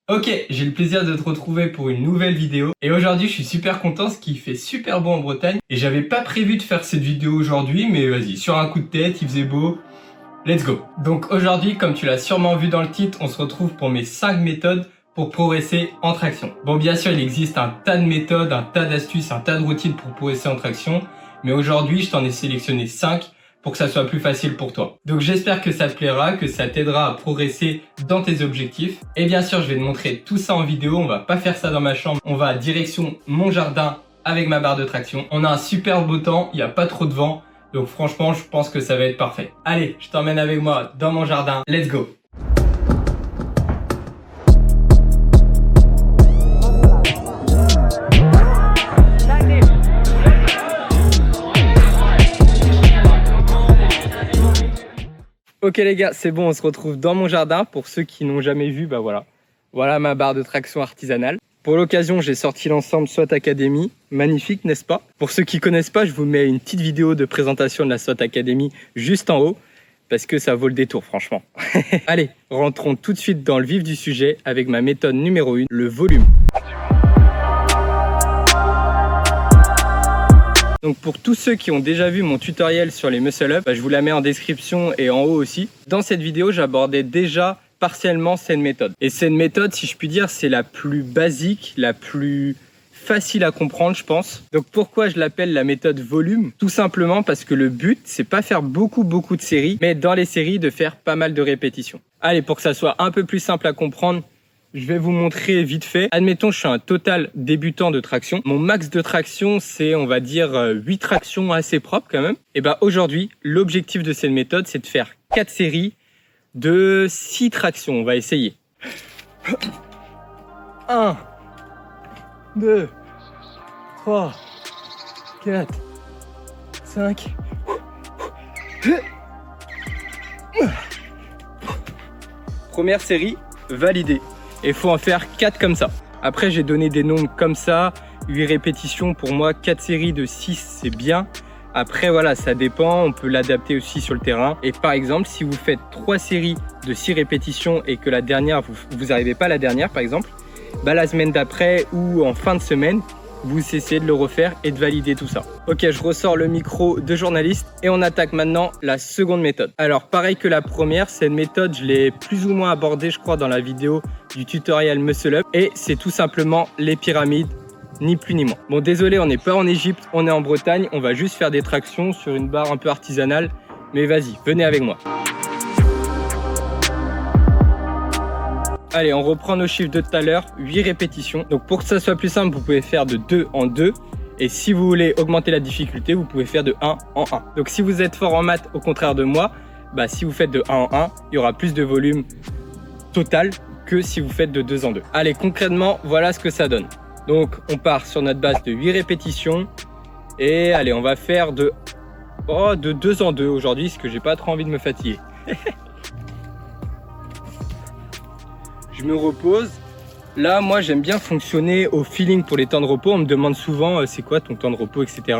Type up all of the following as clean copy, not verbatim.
Ok, j'ai le plaisir de te retrouver pour une nouvelle vidéo et aujourd'hui je suis super content parce qu'il fait super beau en Bretagne et j'avais pas prévu de faire cette vidéo aujourd'hui mais vas-y, sur un coup de tête, il faisait beau, let's go. Donc aujourd'hui, comme tu l'as sûrement vu dans le titre, on se retrouve pour mes 5 méthodes pour progresser en traction. Bon, bien sûr il existe un tas de méthodes, un tas d'astuces, un tas de routines pour progresser en traction, mais aujourd'hui je t'en ai sélectionné 5 pour que ça soit plus facile pour toi. Donc j'espère que ça te plaira, que ça t'aidera à progresser dans tes objectifs. Et bien sûr, je vais te montrer tout ça en vidéo. On va pas faire ça dans ma chambre. On va direction mon jardin avec ma barre de traction. On a un super beau temps, il n'y a pas trop de vent. Donc franchement, je pense que ça va être parfait. Allez, je t'emmène avec moi dans mon jardin. Let's go! Ok les gars, c'est bon, on se retrouve dans mon jardin. Pour ceux qui n'ont jamais vu, bah voilà. Voilà ma barre de traction artisanale. Pour l'occasion, j'ai sorti l'ensemble SWAT Academy. Magnifique, n'est-ce pas? Pour ceux qui connaissent pas, je vous mets une petite vidéo de présentation de la SWAT Academy juste en haut. Parce que ça vaut le détour, franchement. Allez, rentrons tout de suite dans le vif du sujet avec ma méthode numéro 1, le volume. Donc pour tous ceux qui ont déjà vu mon tutoriel sur les muscle up, je vous la mets en description et en haut aussi. Dans cette vidéo, j'abordais déjà partiellement cette méthode. Et cette méthode, si je puis dire, c'est la plus basique, la plus facile à comprendre, je pense. Donc pourquoi je l'appelle la méthode volume? Tout simplement parce que le but, c'est pas faire beaucoup de séries, mais dans les séries, de faire pas mal de répétitions. Allez, pour que ça soit un peu plus simple à comprendre, je vais vous montrer vite fait. Admettons, je suis un total débutant de traction. Mon max de traction, c'est, on va dire, 8 tractions assez propres quand même. Et bah aujourd'hui, l'objectif de cette méthode, c'est de faire 4 séries de 6 tractions. On va essayer. 1, 2, 3, 4, 5. Première série, validée. Et il faut en faire 4 comme ça. Après, j'ai donné des nombres comme ça. 8 répétitions, pour moi, 4 séries de 6, c'est bien. Après, voilà, ça dépend. On peut l'adapter aussi sur le terrain. Et par exemple, si vous faites 3 séries de 6 répétitions et que la dernière, vous n'arrivez pas à la dernière, par exemple, bah, la semaine d'après ou en fin de semaine, vous essayez de le refaire et de valider tout ça. Ok, je ressors le micro de journaliste et on attaque maintenant la seconde méthode. Alors, pareil que la première, cette méthode, je l'ai plus ou moins abordée, je crois, dans la vidéo du tutoriel Muscle Up. Et c'est tout simplement les pyramides, ni plus ni moins. Bon, désolé, on n'est pas en Égypte, on est en Bretagne. On va juste faire des tractions sur une barre un peu artisanale. Mais vas-y, venez avec moi. Allez, on reprend nos chiffres de tout à l'heure, 8 répétitions. Donc pour que ça soit plus simple, vous pouvez faire de 2 en 2. Et si vous voulez augmenter la difficulté, vous pouvez faire de 1 en 1. Donc si vous êtes fort en maths, au contraire de moi, bah, si vous faites de 1 en 1, il y aura plus de volume total que si vous faites de 2 en 2. Allez, concrètement, voilà ce que ça donne. Donc on part sur notre base de 8 répétitions. Et allez, on va faire de 2 en 2 aujourd'hui, parce que j'ai pas trop envie de me fatiguer. Je me repose. Là, moi, j'aime bien fonctionner au feeling pour les temps de repos. On me demande souvent, c'est quoi ton temps de repos, etc.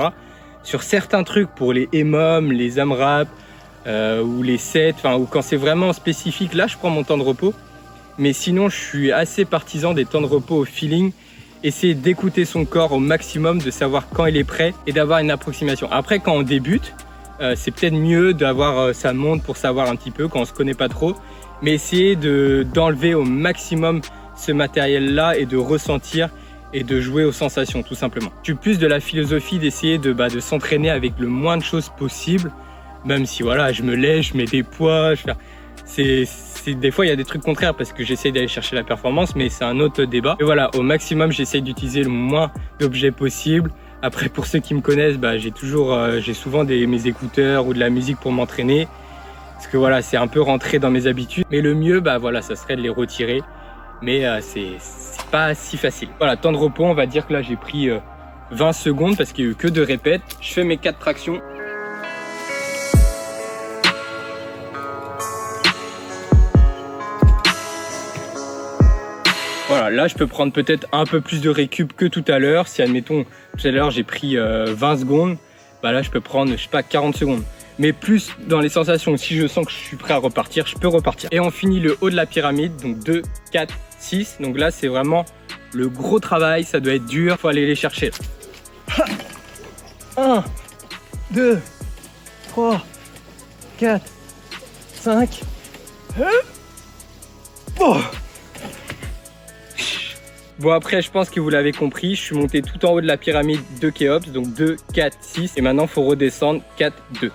Sur certains trucs, pour les EMOM, les AMRAP, ou les sets, ou quand c'est vraiment spécifique, là, je prends mon temps de repos. Mais sinon, je suis assez partisan des temps de repos au feeling. Essayer d'écouter son corps au maximum, de savoir quand il est prêt et d'avoir une approximation. Après, quand on débute, c'est peut-être mieux d'avoir sa montre pour savoir un petit peu quand on se connaît pas trop. Mais essayer d'enlever au maximum ce matériel-là et de ressentir et de jouer aux sensations, tout simplement. Je suis plus de la philosophie d'essayer de s'entraîner avec le moins de choses possible, même si voilà, je me lève, je mets des poids, des fois il y a des trucs contraires parce que j'essaie d'aller chercher la performance, mais c'est un autre débat. Et voilà, au maximum, j'essaie d'utiliser le moins d'objets possible. Après, pour ceux qui me connaissent, j'ai souvent mes écouteurs ou de la musique pour m'entraîner. Parce que voilà, c'est un peu rentré dans mes habitudes. Mais le mieux, voilà, ça serait de les retirer. Mais c'est pas si facile. Voilà, temps de repos, on va dire que là, j'ai pris 20 secondes parce qu'il n'y a eu que 2 répètes. Je fais mes 4 tractions. Voilà, là, je peux prendre peut-être un peu plus de récup que tout à l'heure. Si, admettons, tout à l'heure, j'ai pris 20 secondes, bah là, je peux prendre, je sais pas, 40 secondes. mais plus dans les sensations. Si je sens que je suis prêt à repartir, je peux repartir. Et on finit le haut de la pyramide, donc 2, 4, 6. Donc là, c'est vraiment le gros travail, ça doit être dur, faut aller les chercher. 1, 2, 3, 4, 5. Oh. Bon, après, je pense que vous l'avez compris, je suis monté tout en haut de la pyramide de Khéops, donc 2, 4, 6. Et maintenant, il faut redescendre 4, 2.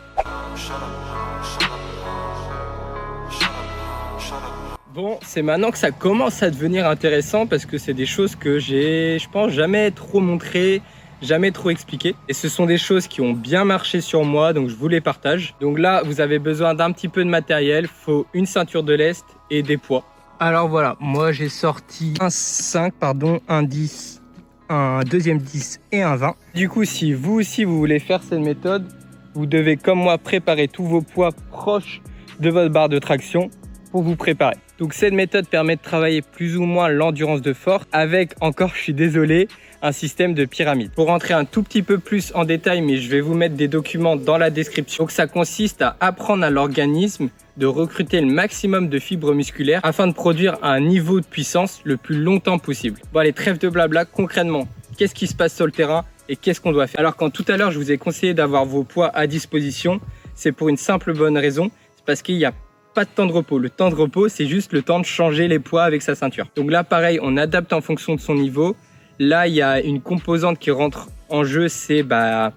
Bon, c'est maintenant que ça commence à devenir intéressant parce que c'est des choses que j'ai, je pense, jamais trop montré, jamais trop expliqué. Et ce sont des choses qui ont bien marché sur moi, donc je vous les partage. Donc là, vous avez besoin d'un petit peu de matériel, il faut une ceinture de lest et des poids. Alors voilà, moi j'ai sorti un 5, un 10, un deuxième 10 et un 20. Du coup, si vous aussi vous voulez faire cette méthode, vous devez comme moi préparer tous vos poids proches de votre barre de traction pour vous préparer. Donc cette méthode permet de travailler plus ou moins l'endurance de force avec, encore je suis désolé, un système de pyramide. Pour rentrer un tout petit peu plus en détail, mais je vais vous mettre des documents dans la description. Donc ça consiste à apprendre à l'organisme de recruter le maximum de fibres musculaires afin de produire un niveau de puissance le plus longtemps possible. Bon allez, trêve de blabla, concrètement, qu'est-ce qui se passe sur le terrain et qu'est-ce qu'on doit faire? Alors quand tout à l'heure je vous ai conseillé d'avoir vos poids à disposition, c'est pour une simple bonne raison, c'est parce qu'il n'y a pas de temps de repos. Le temps de repos, c'est juste le temps de changer les poids avec sa ceinture. Donc là, pareil, on adapte en fonction de son niveau. Là, il y a une composante qui rentre en jeu, c'est le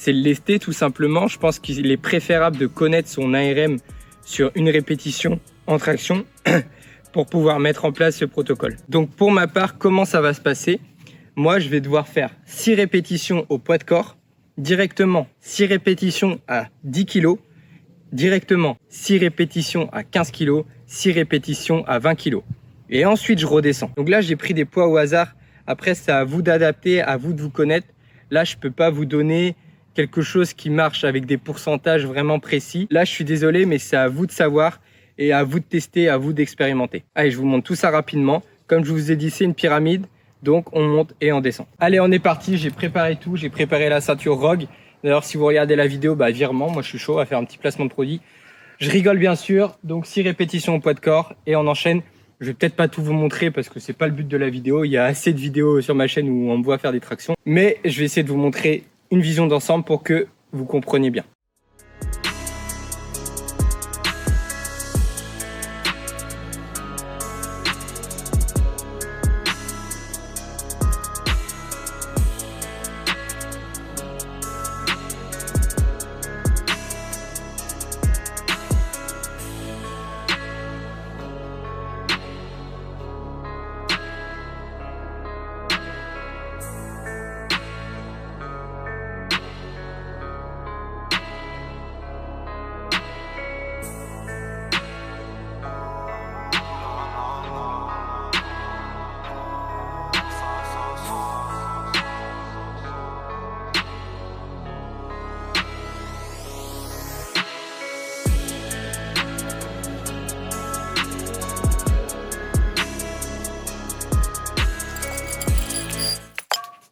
lesté tout simplement. Je pense qu'il est préférable de connaître son ARM sur une répétition en traction pour pouvoir mettre en place ce protocole. Donc pour ma part, comment ça va se passer? Moi, je vais devoir faire 6 répétitions au poids de corps, directement 6 répétitions à 10 kg, directement 6 répétitions à 15 kg, 6 répétitions à 20 kg. Et ensuite, je redescends. Donc là, j'ai pris des poids au hasard. Après, c'est à vous d'adapter, à vous de vous connaître. Là, je ne peux pas vous donner quelque chose qui marche avec des pourcentages vraiment précis. Là, je suis désolé, mais c'est à vous de savoir et à vous de tester, à vous d'expérimenter. Allez, je vous montre tout ça rapidement. Comme je vous ai dit, c'est une pyramide. Donc, on monte et on descend. Allez, on est parti. J'ai préparé tout. J'ai préparé la ceinture Rogue. D'ailleurs, si vous regardez la vidéo, virement, moi je suis chaud à faire un petit placement de produit. Je rigole bien sûr, donc 6 répétitions au poids de corps et on enchaîne. Je vais peut-être pas tout vous montrer parce que c'est pas le but de la vidéo. Il y a assez de vidéos sur ma chaîne où on me voit faire des tractions. Mais je vais essayer de vous montrer une vision d'ensemble pour que vous compreniez bien.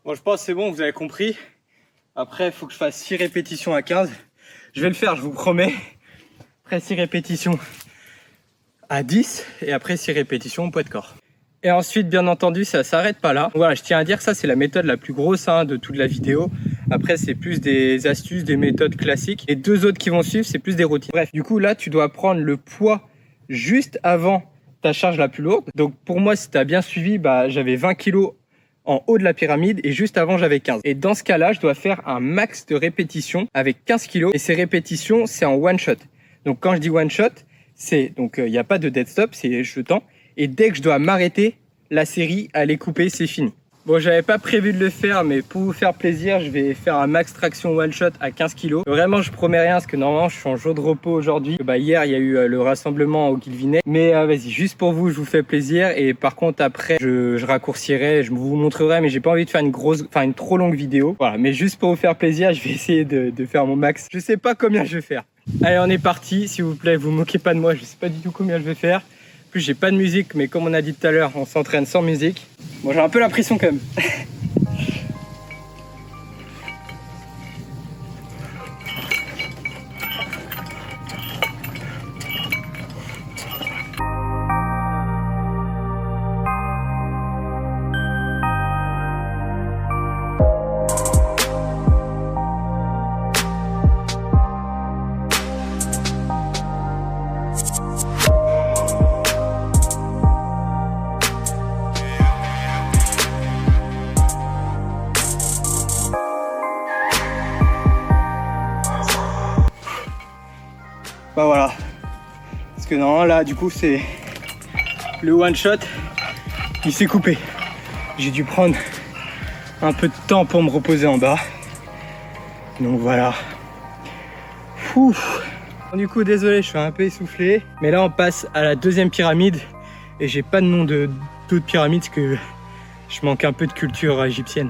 Bon, je pense que c'est bon, vous avez compris. Après, il faut que je fasse 6 répétitions à 15. Je vais le faire, je vous promets. Après 6 répétitions à 10 et après 6 répétitions au poids de corps. Et ensuite, bien entendu, ça s'arrête pas là. Voilà, je tiens à dire que ça, c'est la méthode la plus grosse de toute la vidéo. Après, c'est plus des astuces, des méthodes classiques. Les 2 autres qui vont suivre, c'est plus des routines. Bref, du coup, là, tu dois prendre le poids juste avant ta charge la plus lourde. Donc, pour moi, si tu as bien suivi, j'avais 20 kg en haut de la pyramide et juste avant j'avais 15. Et dans ce cas-là, je dois faire un max de répétitions avec 15 kg et ces répétitions, c'est en one shot. Donc quand je dis one shot, c'est donc il n'y a pas de dead stop, c'est je tends et dès que je dois m'arrêter, la série elle est coupée, c'est fini. Bon, j'avais pas prévu de le faire, mais pour vous faire plaisir, je vais faire un max traction one shot à 15 kg. Vraiment, je promets rien, parce que normalement, je suis en jour de repos aujourd'hui. Hier, il y a eu le rassemblement au Guilvinec. Mais vas-y, juste pour vous, je vous fais plaisir. Et par contre, après, je raccourcirai, je vous montrerai, mais j'ai pas envie de faire une trop longue vidéo. Voilà, mais juste pour vous faire plaisir, je vais essayer de faire mon max. Je sais pas combien je vais faire. Allez, on est parti. S'il vous plaît, vous moquez pas de moi, je sais pas du tout combien je vais faire. En plus, j'ai pas de musique, mais comme on a dit tout à l'heure, on s'entraîne sans musique. Bon, j'ai un peu la pression quand même. bah voilà. Parce que non, là du coup c'est le one shot, il s'est coupé. J'ai dû prendre un peu de temps pour me reposer en bas. Donc voilà. Ouf. Du coup désolé, je suis un peu essoufflé. Mais là on passe à la deuxième pyramide. Et j'ai pas de nom d'autres pyramides parce que je manque un peu de culture égyptienne.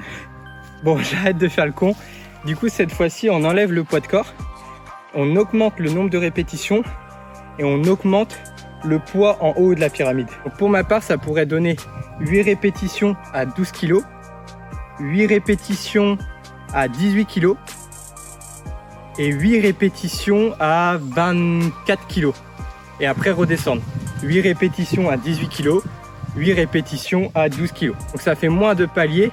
Bon, j'arrête de faire le con. Du coup cette fois-ci on enlève le poids de corps. On augmente le nombre de répétitions. Et on augmente le poids en haut de la pyramide. Donc pour ma part ça pourrait donner 8 répétitions à 12 kg. 8 répétitions à 18 kg. Et 8 répétitions à 24 kg. Et après redescendre. 8 répétitions à 18 kg, 8 répétitions à 12 kg. Donc ça fait moins de paliers,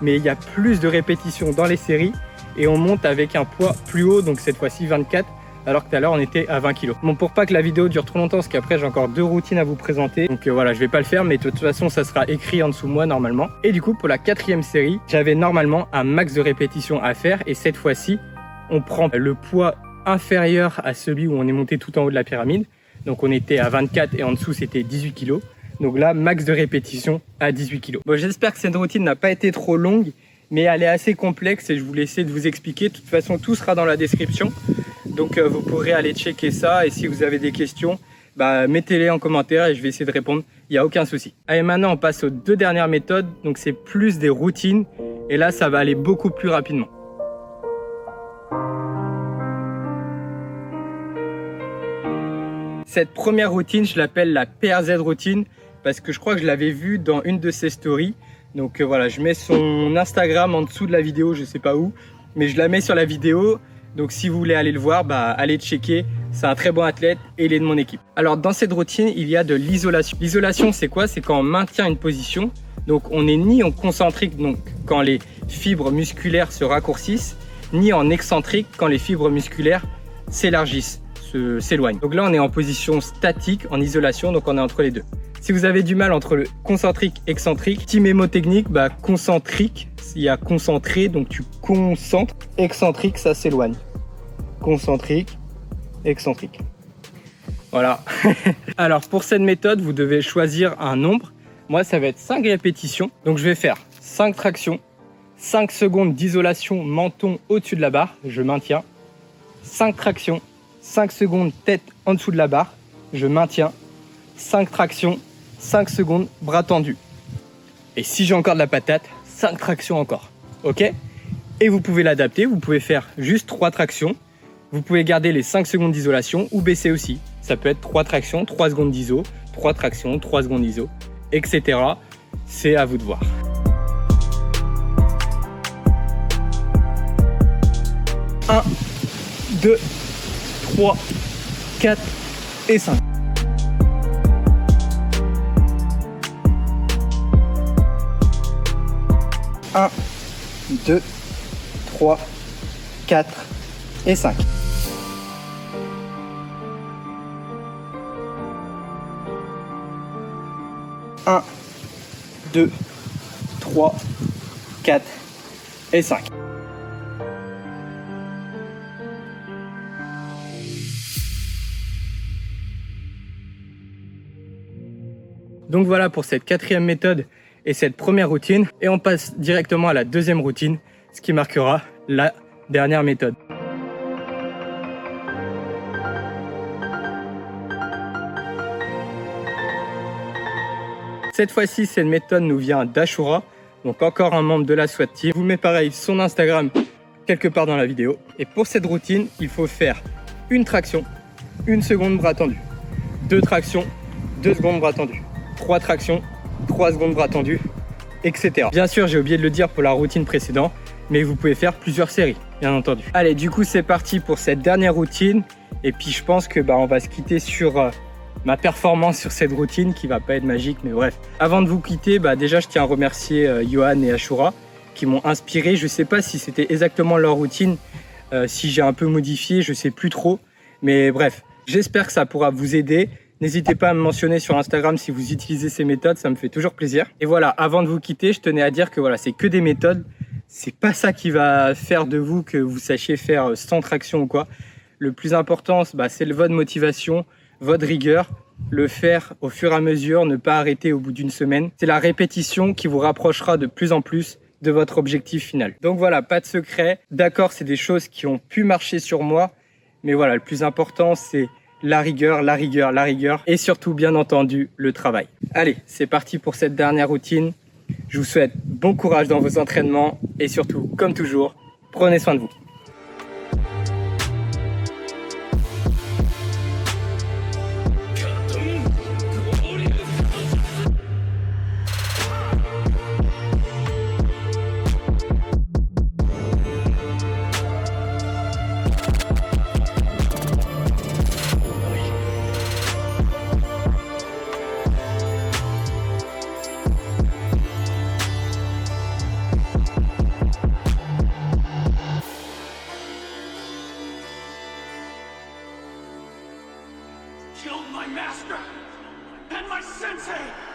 mais il y a plus de répétitions dans les séries. Et on monte avec un poids plus haut, donc cette fois-ci 24, alors que tout à l'heure on était à 20 kg. Bon, pour pas que la vidéo dure trop longtemps, parce qu'après j'ai encore 2 routines à vous présenter. Donc voilà, je vais pas le faire, mais de toute façon ça sera écrit en dessous moi normalement. Et du coup pour la 4e série, j'avais normalement un max de répétitions à faire. Et cette fois-ci, on prend le poids inférieur à celui où on est monté tout en haut de la pyramide. Donc on était à 24 et en dessous c'était 18 kg. Donc là, max de répétition à 18 kg. Bon, j'espère que cette routine n'a pas été trop longue, mais elle est assez complexe et je voulais essayer de vous expliquer. De toute façon, tout sera dans la description. Donc vous pourrez aller checker ça. Et si vous avez des questions, bah, mettez-les en commentaire et je vais essayer de répondre. Il n'y a aucun souci. Allez, maintenant on passe aux 2 dernières méthodes. Donc c'est plus des routines. Et là, ça va aller beaucoup plus rapidement. Cette première routine, je l'appelle la PRZ routine parce que je crois que je l'avais vue dans une de ses stories. Donc voilà, je mets son Instagram en dessous de la vidéo, je sais pas où, mais je la mets sur la vidéo. Donc si vous voulez aller le voir, bah, allez checker. C'est un très bon athlète et il est de mon équipe. Alors dans cette routine, il y a de l'isolation. L'isolation, c'est quoi? C'est quand on maintient une position. Donc on n'est ni en concentrique, donc quand les fibres musculaires se raccourcissent, ni en excentrique quand les fibres musculaires s'élargissent, s'éloignent. Donc là on est en position statique, en isolation, donc on est entre les deux. Si vous avez du mal entre le concentrique et excentrique, petit mémo technique, bah concentrique, il y a concentré, donc tu concentres. Excentrique, ça s'éloigne. Concentrique, excentrique. Voilà. Alors pour cette méthode, vous devez choisir un nombre. Moi, ça va être 5 répétitions. Donc je vais faire 5 tractions, 5 secondes d'isolation menton au-dessus de la barre, je maintiens. 5 tractions, 5 secondes tête en dessous de la barre, je maintiens. 5 tractions, 5 secondes bras tendus. Et si j'ai encore de la patate, 5 tractions encore. Ok? Et vous pouvez l'adapter, vous pouvez faire juste 3 tractions. Vous pouvez garder les 5 secondes d'isolation ou baisser aussi. Ça peut être 3 tractions, 3 secondes d'iso, 3 tractions, 3 secondes d'iso, etc. C'est à vous de voir. Un, 2, 3, 4 et 5. Un, 2, 3, 4 et 5. Un, 2, 3, 4 et 5. Donc voilà pour cette 4e méthode et cette première routine. Et on passe directement à la 2e routine, ce qui marquera la dernière méthode. Cette fois-ci, cette méthode nous vient d'Ashura, donc encore un membre de la SWAT Team. Je vous mets pareil son Instagram quelque part dans la vidéo. Et pour cette routine, il faut faire une traction, 1 seconde bras tendu, 2 tractions, 2 secondes bras tendus, 3 tractions, 3 secondes bras tendus, etc. Bien sûr, j'ai oublié de le dire pour la routine précédente, mais vous pouvez faire plusieurs séries, bien entendu. Allez, du coup, c'est parti pour cette dernière routine. Et puis, je pense que on va se quitter sur ma performance sur cette routine qui va pas être magique, mais bref. Avant de vous quitter, déjà, je tiens à remercier Johan et Ashura qui m'ont inspiré. Je sais pas si c'était exactement leur routine, si j'ai un peu modifié, je sais plus trop. Mais bref, j'espère que ça pourra vous aider. N'hésitez pas à me mentionner sur Instagram si vous utilisez ces méthodes, ça me fait toujours plaisir. Et voilà, avant de vous quitter, je tenais à dire que voilà, c'est que des méthodes. C'est pas ça qui va faire de vous que vous sachiez faire 100 tractions ou quoi. Le plus important, c'est votre motivation, votre rigueur, le faire au fur et à mesure, ne pas arrêter au bout d'une semaine. C'est la répétition qui vous rapprochera de plus en plus de votre objectif final. Donc voilà, pas de secret. D'accord, c'est des choses qui ont pu marcher sur moi, mais voilà, le plus important, c'est la rigueur, la rigueur, la rigueur et surtout, bien entendu, le travail. Allez, c'est parti pour cette dernière routine. Je vous souhaite bon courage dans vos entraînements et surtout, comme toujours, prenez soin de vous. Killed my master and my sensei!